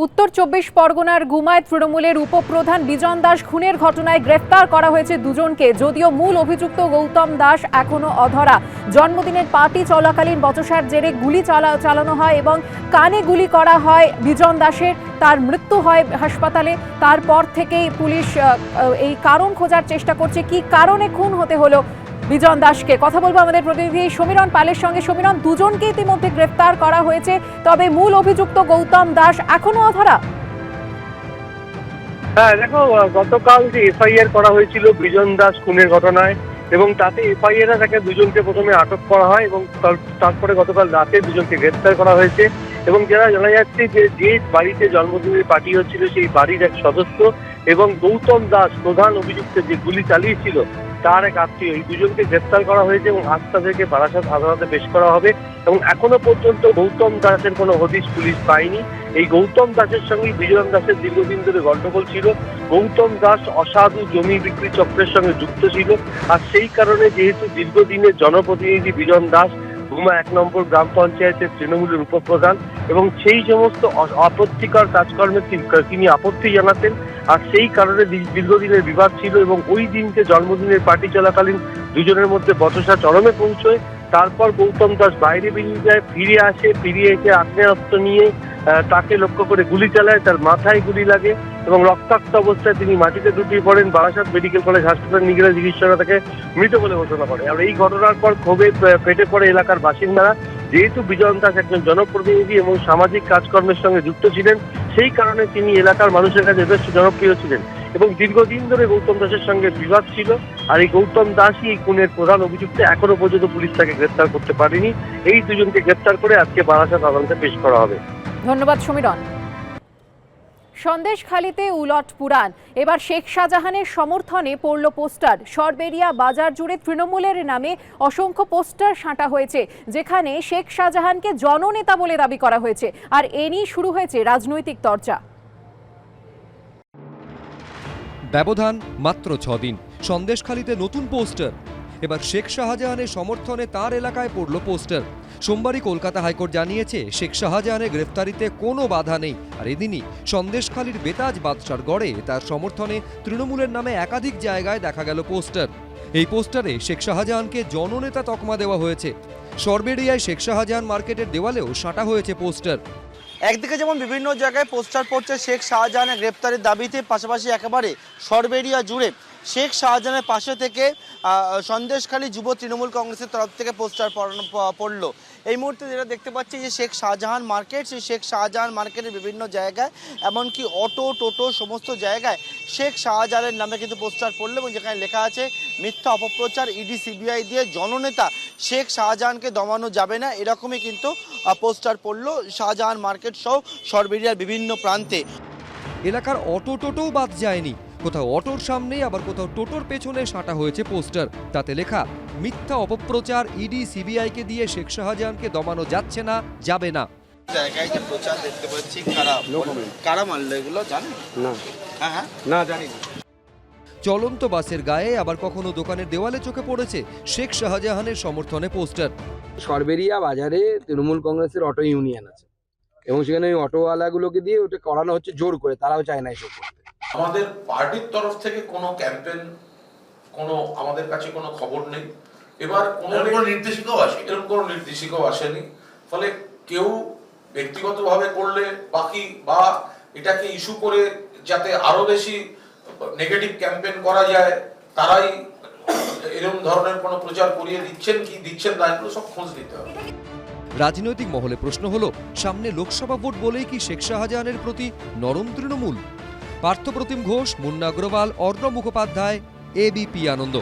উত্তর ২৪ পরগনার গুমায় তৃণমূলের উপপ্রধান বিজন দাস খুনের ঘটনায় গ্রেফতার করা হয়েছে দুজনকে। যদিও মূল অভিযুক্ত গৌতম দাস এখনো অধরা। জন্মদিনের পার্টি চলাকালীন বচসার জেরে গুলি চালানো হয় এবং কানে গুলি করা হয় বিজন দাসের। তার মৃত্যু হয় হাসপাতালে। তারপর থেকেই পুলিশ এই কারণ খোঁজার চেষ্টা করছে, কি কারণে খুন হতে হলো বিজন দাসকে। কথা বলবো আমাদের প্রতিনিধি সমীরণ পালের সঙ্গে। সমীরণ, দুজনকে ইতিমধ্যে গ্রেফতার করা হয়েছে, তবে মূল অভিযুক্ত গৌতম দাস এখনো অধরা। হ্যাঁ দেখো, গতকাল যে এফআইআর করা হয়েছিল বিজন দাস খুনের ঘটনায়, এবং তাতে এফআইআর তাকে দুজনকে প্রথমে আটক করা হয় এবং তারপরে গতকাল রাতে দুজনকে গ্রেফতার করা হয়েছে। এবং যারা জানা যাচ্ছে যে বাড়িতে জন্মদিনের পার্টি হচ্ছিল সেই বাড়ির এক সদস্য এবং গৌতম দাস প্রধান অভিযুক্ত যে গুলি চালিয়েছিল তার এক আত্মীয়, এই দুজনকে গ্রেফতার করা হয়েছে এবং আজ তাদেরকে বারাসাত আদালতে পেশ করা হবে। এবং এখনো পর্যন্ত গৌতম দাসের কোনো হদিশ পুলিশ পায়নি। এই গৌতম দাসের সঙ্গে বিজন দাসের দীর্ঘদিন ধরে গন্ডগোল ছিল। গৌতম দাস অসাধু জমি বিক্রি চক্রের সঙ্গে যুক্ত ছিল, আর সেই কারণে যেহেতু দীর্ঘদিনের জনপ্রতিনিধি বিজন দাস গুমা ১ নম্বর গ্রাম পঞ্চায়েতের তৃণমূলের উপপ্রধান, এবং সেই সমস্ত আপত্তিকর কাজকর্মে তিনি আপত্তি জানাতেন, আর সেই কারণে দীর্ঘদিনের বিবাদ ছিল। এবং ওই দিনকে জন্মদিনের পার্টি চলাকালীন দুজনের মধ্যে বচসা চরমে পৌঁছয়। তারপর গৌতম দাস বাইরে বেরিয়ে যায়, ফিরে এসে আগ্নেয়াস্ত্র নিয়ে তাকে লক্ষ্য করে গুলি চালায়, তার মাথায় গুলি লাগে এবং রক্তাক্ত অবস্থায় তিনি মাটিতে লুটিয়ে পড়েন। বারাসাত মেডিকেল কলেজ হাসপাতালে নিয়ে গেলে চিকিৎসকরা তাকে মৃত বলে ঘোষণা করে। আর এই ঘটনার পর ক্ষোভে ফেটে পড়ে এলাকার বাসিন্দারা। যেহেতু বিজন দাস একজন জনপ্রতিনিধি এবং সামাজিক কাজকর্মের সঙ্গে যুক্ত ছিলেন, সেই কারণে তিনি এলাকার মানুষের কাছে বেশ জনপ্রিয় ছিলেন এবং দীর্ঘদিন ধরে গৌতম দাসের সঙ্গে বিবাদ ছিল। আর এই গৌতম দাসই এই খুনের প্রধান অভিযুক্ত। এখনো পর্যন্ত পুলিশ তাকে গ্রেফতার করতে পারেনি। এই দুজনকে গ্রেফতার করে আজকে বারাসাত আদালতে পেশ করা হবে। ধন্যবাদ সমীরণ। সন্দেশখালীতে উলট পুরাণ। এবার শেখ শাহজাহানের সমর্থনে পড়ল পোস্টার। সরবেরিয়া বাজার জুড়ে তৃণমূলের নামে অসংখ্য পোস্টার সাঁটা হয়েছে, যেখানে শেখ শাহজাহানকে জননেতা বলে দাবি করা হয়েছে। আর এ নিয়ে শুরু হয়েছে রাজনৈতিক চর্চা। ব্যবধান মাত্র 6 দিন, সন্দেশখালীতে নতুন পোস্টার। এবার শেখ শাহজাহানের সমর্থনে তার এলাকায় পড়ল পোস্টার। সোমবারই কলকাতা হাইকোর্ট জানিয়েছে শেখ শাহজাহানের গ্রেফতারিতে কোনো বাধা নেই। আর এদিনই সন্দেশখালীর বেতাজ বাদশার গড়ে তার সমর্থনে তৃণমূলের নামে একাধিক জায়গায় দেখা গেল পোস্টার। এই পোস্টারে শেখ শাহজাহানকে জননেতা তকমা দেওয়া হয়েছে। সরবেরিয়ায় শেখ শাহজাহান মার্কেটের দেওয়ালেও সাঁটা হয়েছে পোস্টার। একদিকে যেমন বিভিন্ন জায়গায় পোস্টার পড়ছে শেখ শাহজাহানের গ্রেপ্তারের দাবিতে, পাশাপাশি একেবারে সরবেরিয়া জুড়ে শেখ শাহজাহানের পাশে থেকে সন্দেশখালী যুব তৃণমূল কংগ্রেসের তরফ থেকে পোস্টার পড়লো। এই মুহূর্তে যেটা দেখতে পাচ্ছি যে শেখ শাহজাহান মার্কেট, সেই শেখ শাহজাহান মার্কেটের বিভিন্ন জায়গায়, এমনকি অটো টোটো সমস্ত জায়গায় শেখ শাহজাহানের নামে কিন্তু পোস্টার পড়লো, এবং যেখানে লেখা আছে মিথ্যা অপপ্রচার, ইডি সিবিআই দিয়ে জননেতা শেখ শাহজাহানকে দমানো যাবে না, এরকমই কিন্তু পোস্টার পড়লো শাহজাহান মার্কেট সহ সরবেরিয়ার বিভিন্ন প্রান্তে। এলাকার অটো টোটোও বাদ যায়নি। কোথাও অটোর সামনে, আবার কোথাও টোটোর পেছনে সাঁটা হয়েছে পোস্টার। তাতে লেখা মিথ্যা অপপ্রচার, ইডি সিবিআইকে দিয়ে শেখ শাহজাহানকে দমানো যাচ্ছে না, যাবে না। জায়গায় যে প্রচার দেখতে পাচ্ছি, কারা মারলো এগুলো জানেন? না জানি না। চলন্ত বাসের গায়ে, আবার কখনো দোকানের দেওয়ালে চোখে পড়েছে শেখ শাহজাহানের সমর্থনে পোস্টার। সরবেরিয়া বাজারে তৃণমূল কংগ্রেসের অটো ইউনিয়ন আছে এবং সেখানে ওই অটোওয়ালাগুলোকে দিয়ে ওটা করানো হচ্ছে জোর করে, তারাও চায় না এসব করতে। আমাদের পার্টির তরফ থেকে কোনো ক্যাম্পেইন, আমাদের কাছে কোনো খবর নেই। এবার কোনো নির্দেশিকাও আসেনি। ফলে কেউ ব্যক্তিগতভাবে করলে বা এটাকে ইস্যু করে যাতে আরো বেশি নেগেটিভ ক্যাম্পেইন করা যায়, তারাই এরকম ধরনের কোনো প্রচার করিয়ে দিচ্ছেন কি দিচ্ছেন না, এগুলো সব খোঁজ নিতে হবে। রাজনৈতিক মহলে প্রশ্ন হলো, সামনে লোকসভা ভোট বলেই কি শেখ শাহজাহানের প্রতি নরম তৃণমূল? পার্থপ্রতিম ঘোষ, মুন্না অগ্রওয়াল, অর্ণব মুখোপাধ্যায়, এবিপি আনন্দ।